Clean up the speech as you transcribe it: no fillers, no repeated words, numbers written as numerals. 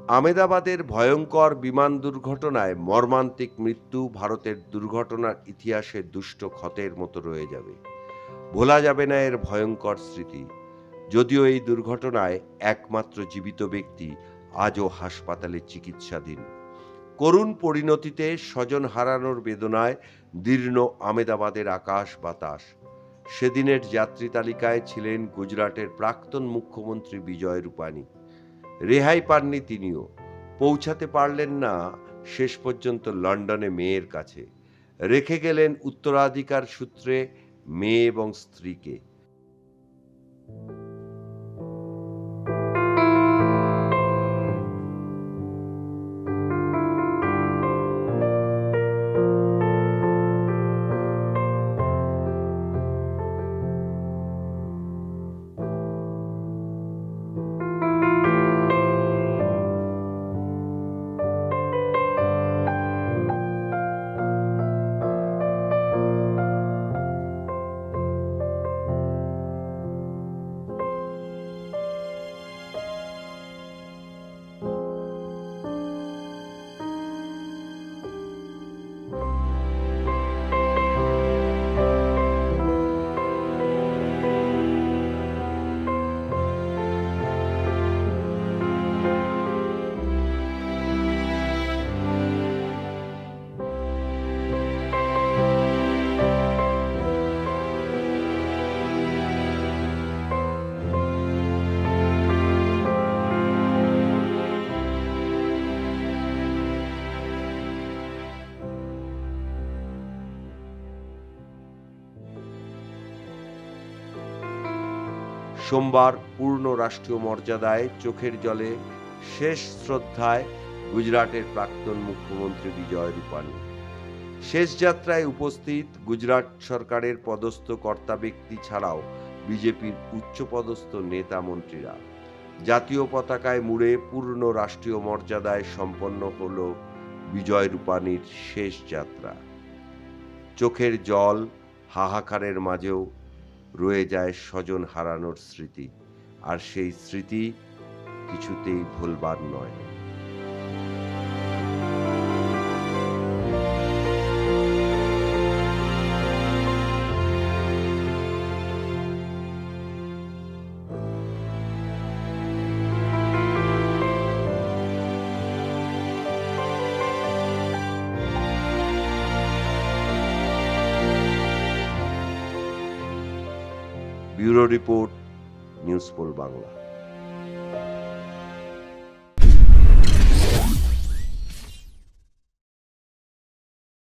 আমেদাবাদের ভয়ঙ্কর বিমান দুর্ঘটনায় মর্মান্তিক মৃত্যু ভারতের দুর্ঘটনার ইতিহাসে দুষ্ট ক্ষতের মতো রয়ে যাবে। ভোলা যাবে না এর ভয়ঙ্কর স্মৃতি। যদিও এই দুর্ঘটনায় একমাত্র জীবিত ব্যক্তি আজও হাসপাতালে চিকিৎসাধীন। করুণ পরিণতিতে স্বজন হারানোর বেদনায় দীর্ণ আমেদাবাদের আকাশ বাতাস। সেদিনের যাত্রী তালিকায় ছিলেন গুজরাটের প্রাক্তন মুখ্যমন্ত্রী বিজয় রূপানী। রেহাই পাননি তিনিও। পৌঁছাতে পারলেন না শেষ পর্যন্ত লন্ডনে মেয়ের কাছে। রেখে গেলেন উত্তরাধিকার সূত্রে মেয়ে এবং স্ত্রীকে। সোমবার পূর্ণ রাষ্ট্রীয় মর্যাদায় চোখের জলে শেষ শ্রদ্ধায় গুজরাটের প্রাক্তন মুখ্যমন্ত্রী বিজয় রূপানী। শেষ যাত্রায় উপস্থিত গুজরাট সরকারের পদস্থ কর্তা ব্যক্তি ছাড়াও বিজেপির উচ্চপদস্থ নেতা মন্ত্রীরা। জাতীয় পতাকায় মুড়ে পূর্ণ রাষ্ট্রীয় মর্যাদায় সম্পন্ন হল বিজয় রূপানীর শেষ যাত্রা। চোখের জল, হাহাকারের মাঝেও রয়ে যায় স্বজন হারানোর স্মৃতি, আর সেই স্মৃতি কিছুতেই ভুলবার নয়। Bureau report, news pole Bangla.